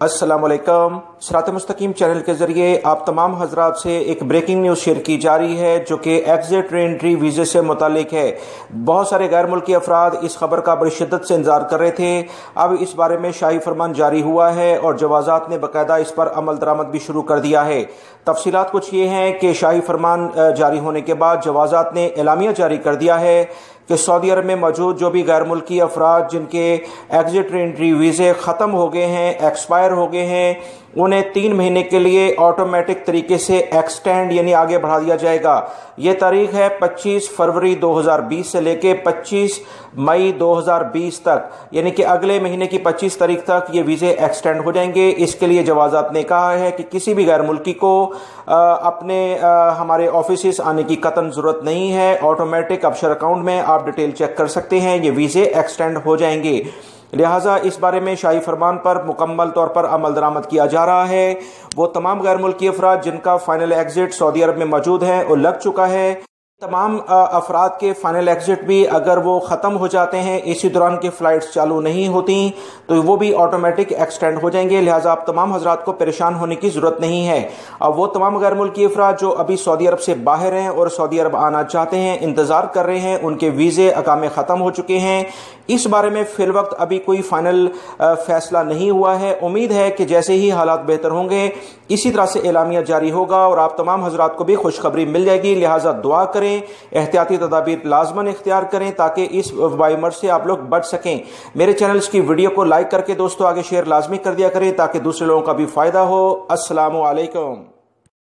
अस्सलाम वालेकुम। सिरात मुस्तकीम चैनल के जरिए आप तमाम हजरात से एक ब्रेकिंग न्यूज़ शेयर की जा रही है जो कि एग्जिट री एंट्री वीज़े से मुतालिक है। बहुत सारे गैर मुल्की अफराद इस खबर का बड़ी शिद्दत से इंतजार कर रहे थे। अब इस बारे में शाही फरमान जारी हुआ है और जवाजात ने बाकायदा इस पर अमल दरामद भी शुरू कर दिया है। तफसीलात कुछ ये हैं कि शाही फरमान जारी होने के बाद जवाजात ने एलामिया जारी कर दिया है कि सऊदी अरब में मौजूद जो भी गैर मुल्की अफराद जिनके एग्जिट री एंट्री वीज़े ख़त्म हो गए हैं, एक्सपायर हो गए हैं, उन्हें 3 महीने के लिए ऑटोमेटिक तरीके से एक्सटेंड यानी आगे बढ़ा दिया जाएगा। ये तारीख है 25 फरवरी 2020 से लेके 25 मई 2020 तक, यानी कि अगले महीने की 25 तारीख तक ये वीज़े एक्सटेंड हो जाएंगे। इसके लिए जवाजात ने कहा है कि किसी भी गैर मुल्की को अपने हमारे ऑफिस आने की कतन ज़रूरत नहीं है। ऑटोमेटिक अबशर अकाउंट में आप डिटेल चेक कर सकते हैं, ये वीज़े एक्सटेंड हो जाएंगे। लिहाजा इस बारे में शाही फरमान पर मुकम्मल तौर पर अमल दरामद किया जा रहा है। वो तमाम गैर मुल्की अफराद जिनका फाइनल एग्जिट सऊदी अरब में मौजूद है और लग चुका है, तमाम अफराद के फाइनल एग्जिट भी अगर वो ख़त्म हो जाते हैं, इसी दौरान की फ़्लाइट्स चालू नहीं होती, तो वो भी ऑटोमेटिक एक्सटेंड हो जाएंगे। लिहाजा आप तमाम हजरात को परेशान होने की ज़रूरत नहीं है। अब वो तमाम गैर मुल्की अफराद जो अभी सऊदी अरब से बाहर हैं और सऊदी अरब आना चाहते हैं, इंतज़ार कर रहे हैं, उनके वीज़े अकामे ख़त्म हो चुके हैं, इस बारे में फिल वक्त अभी कोई फाइनल फैसला नहीं हुआ है। उम्मीद है कि जैसे ही हालात बेहतर होंगे इसी तरह से एलामिया जारी होगा और आप तमाम हजरात को भी खुशखबरी मिल जाएगी। लिहाजा दुआ करें, एहतियाती तदाबीर लाजमन इख्तियार करें ताकि इस वबाई मर्ज से आप लोग बच सकें। मेरे चैनल्स की वीडियो को लाइक करके दोस्तों आगे शेयर लाजमी कर दिया करें ताकि दूसरे लोगों का भी फायदा हो। अस्सलामु अलैकुम।